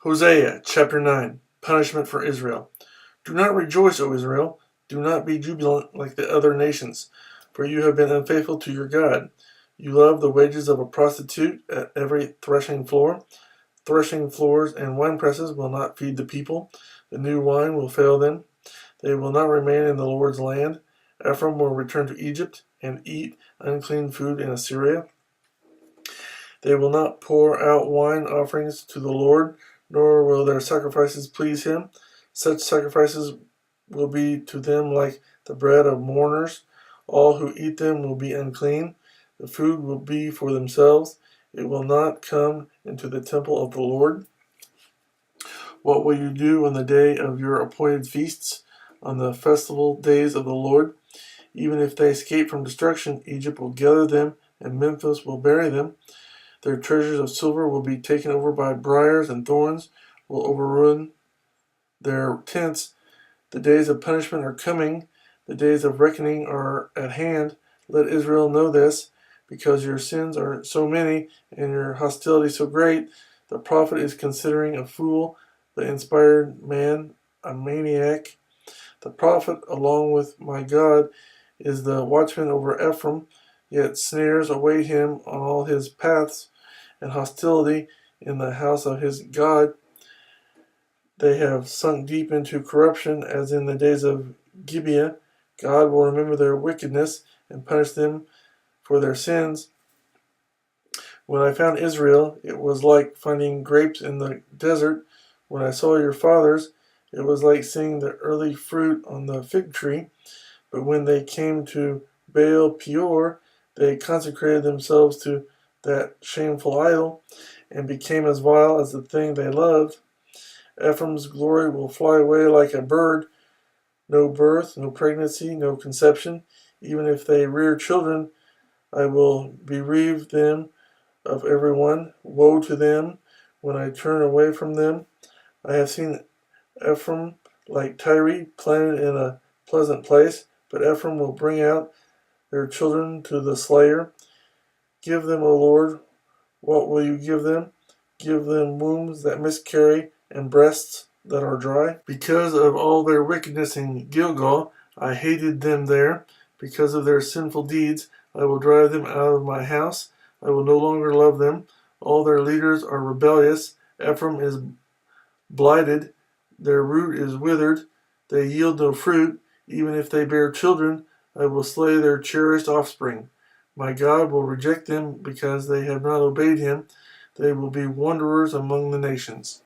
Hosea chapter 9. Punishment for Israel. Do not rejoice, O Israel. Do not be jubilant like the other nations, for you have been unfaithful to your God. You love the wages of a prostitute at every threshing floor. Threshing floors and wine presses will not feed the people. The new wine will fail them. They will not remain in the Lord's land. Ephraim will return to Egypt and eat unclean food in Assyria. They will not pour out wine offerings to the Lord, nor will their sacrifices please him. Such sacrifices will be to them like the bread of mourners. All who eat them will be unclean. The food will be for themselves. It will not come into the temple of the Lord. What will you do on the day of your appointed feasts, on the festival days of the Lord? Even if they escape from destruction, Egypt will gather them, and Memphis will bury them. Their treasures of silver will be taken over by briars, and thorns will overrun their tents. The days of punishment are coming. The days of reckoning are at hand. Let Israel know this, because your sins are so many and your hostility so great. The prophet is considering a fool, the inspired man a maniac. The prophet, along with my God, is the watchman over Ephraim, yet snares await him on all his paths, and hostility in the house of his God. They have sunk deep into corruption, as in the days of Gibeah. God will remember their wickedness and punish them for their sins. When I found Israel, it was like finding grapes in the desert. When I saw your fathers, it was like seeing the early fruit on the fig tree. But when they came to Baal Peor, they consecrated themselves to that shameful idol, and became as vile as the thing they loved. Ephraim's glory will fly away like a bird. No birth, no pregnancy, no conception. Even if they rear children, I will bereave them of every one. Woe to them when I turn away from them. I have seen Ephraim like Tyre, planted in a pleasant place, but Ephraim will bring out their children to the slayer. Give them, O Lord, what will you give them? Give them wombs that miscarry and breasts that are dry. Because of all their wickedness in Gilgal, I hated them there. Because of their sinful deeds, I will drive them out of my house. I will no longer love them. All their leaders are rebellious. Ephraim is blighted. Their root is withered. They yield no fruit. Even if they bear children, I will slay their cherished offspring. My God will reject them because they have not obeyed him. They will be wanderers among the nations.